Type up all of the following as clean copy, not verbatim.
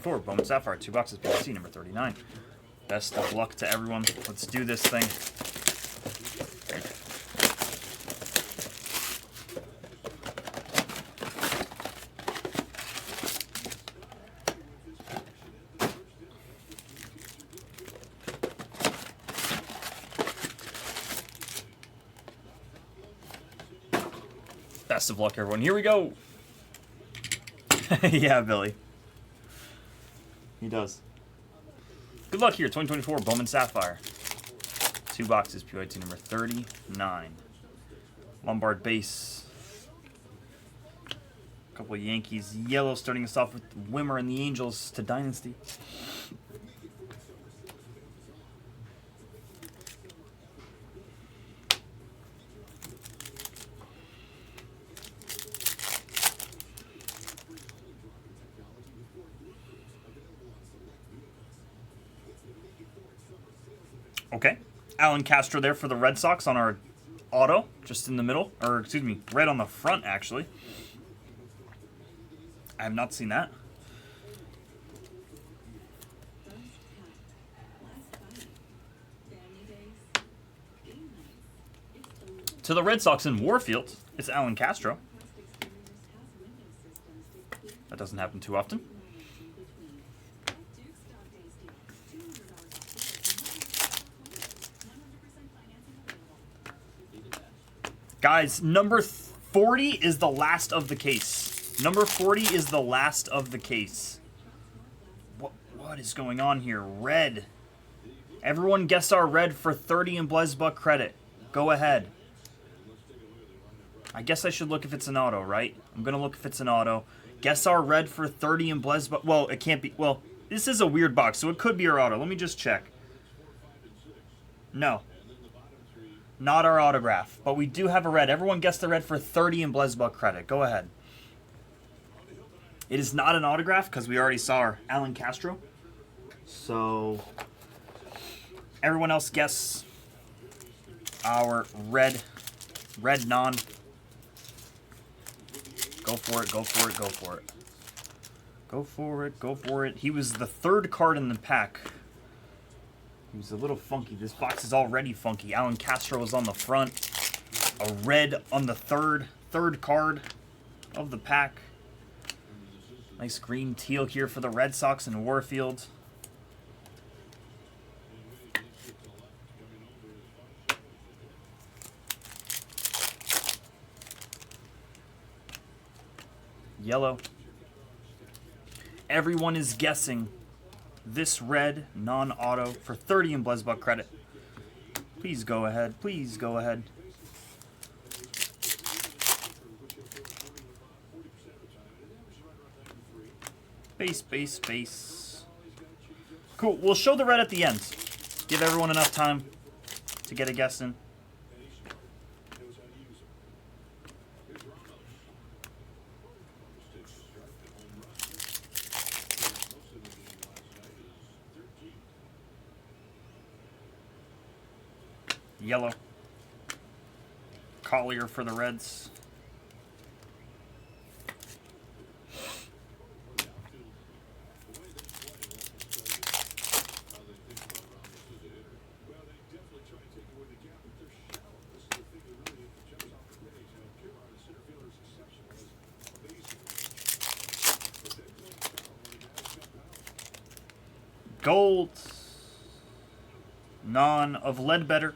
2024 Bowman Sapphire, 2 boxes, PLC number 39. Best of luck to everyone. Let's do this thing. Best of luck, everyone. Here we go. Yeah, Billy. He does. Good luck here, 2024 Bowman Sapphire. 2 boxes, PYT number 39. Lombard base. A couple of Yankees yellow, starting us off with Wimmer and the Angels to Dynasty. Okay, Alan Castro there for the Red Sox on our auto, just in the middle, or excuse me, right on the front, actually. I have not seen that. To the Red Sox in Warfield, it's Alan Castro. That doesn't happen too often. Guys, number 40 is the last of the case. Number 40 is the last of the case. What is going on here? Red. Everyone guess our red for 30 in Blesbuck credit. Go ahead. I guess I should look if it's an auto, right? I'm going to look if it's an auto. Guess our red for 30 in Blesbuck. Well, it can't be. Well, this is a weird box, so it could be our auto. Let me just check. No. Not our autograph, but we do have a red. Everyone guessed the red for 30 in Blesbuck credit. Go ahead. It is not an autograph because we already saw our Alan Castro. So, everyone else guess our red non. Go for it, go for it, go for it. Go for it, go for it. He was the 3rd card in the pack. He was a little funky. This box is already funky. Alan Castro is on the front. A red on the third card of the pack. Nice green teal here for the Red Sox in Warfield. Yellow. Everyone is guessing this red non-auto for 30 in Blesbuck credit. Please go ahead. Please go ahead. Base, base, base. Cool. We'll show the red at the end. Give everyone enough time to get a guess in. Yellow. Collier for the Reds. Gold. Non of Ledbetter.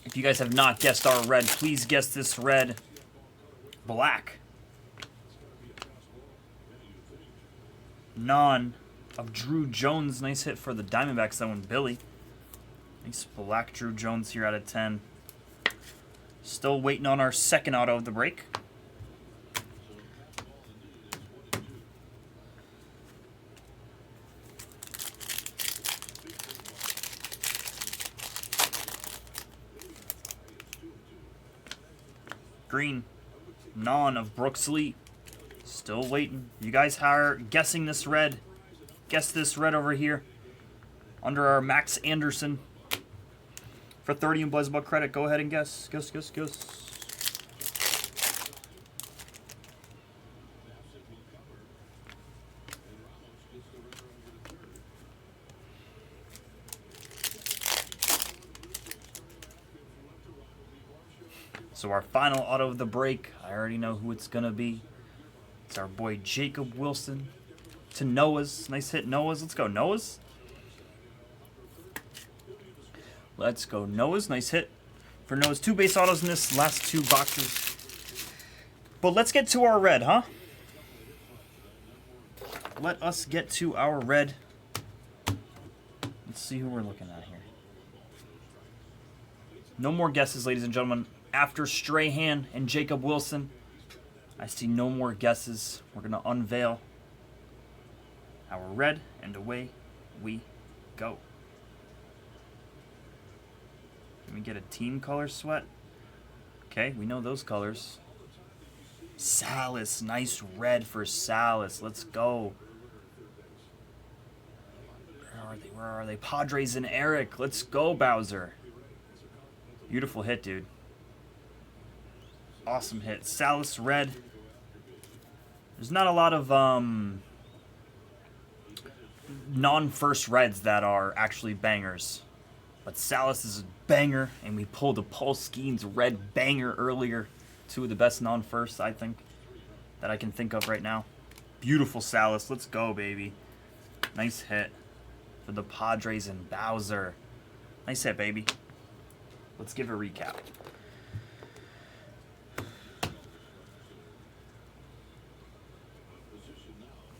If you guys have not guessed our red, please guess this red. Black. Non of Drew Jones. Nice hit for the Diamondbacks. That one, Billy. Nice black Drew Jones here out of 10. Still waiting on our second auto of the break. Green. Non of Brooks Lee. Still waiting. You guys are guessing this red. Guess this red over here. Under our Max Anderson. For 30 in Blizzball credit, go ahead and guess. Guess. So our final auto of the break, I already know who it's going to be. It's our boy Jacob Wilson to Noah's. Nice hit, Noah's. Let's go, Noah's. Let's go, Noah's. Nice hit for Noah's. 2 base autos in this last 2 boxes. But let's get to our red, huh? Let us get to our red. Let's see who we're looking at here. No more guesses, ladies and gentlemen. After Strahan and Jacob Wilson, I see no more guesses. We're going to unveil our red, and away we go. Can we get a team color sweat? Okay, we know those colors. Salas, nice red for Salas. Let's go. Where are they? Padres and Eric. Let's go, Bowser. Beautiful hit, dude. Awesome hit. Salas red. There's not a lot of non-first reds that are actually bangers. But Salas is a banger, and we pulled a Paul Skeens red banger earlier. 2 of the best non-firsts, I think, that I can think of right now. Beautiful Salas. Let's go, baby. Nice hit for the Padres and Bowser. Nice hit, baby. Let's give a recap.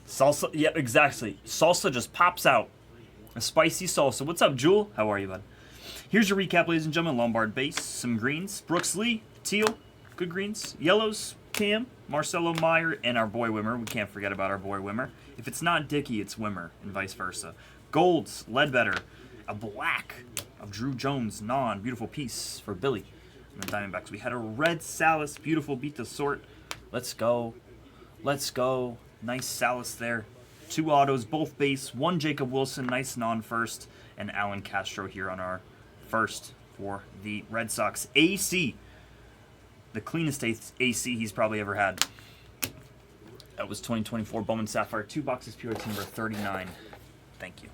Salsa, yep, exactly. Salsa just pops out. A spicy salsa. What's up, Jewel? How are you, bud? Here's your recap, ladies and gentlemen. Lombard base, some greens. Brooks Lee, teal, good greens. Yellows, Cam, Marcelo Meyer, and our boy Wimmer. We can't forget about our boy Wimmer. If it's not Dickey, it's Wimmer, and vice versa. Golds, Ledbetter. A black of Drew Jones, non. Beautiful piece for Billy. And the Diamondbacks. We had a red Salas. Beautiful, beat the sort. Let's go. Let's go. Nice Salas there. 2 autos, both base. 1 Jacob Wilson, nice non-first. And Alan Castro here on our first for the Red Sox. AC. The cleanest AC he's probably ever had. That was 2024 Bowman Sapphire. 2 boxes, pure number 39. Thank you.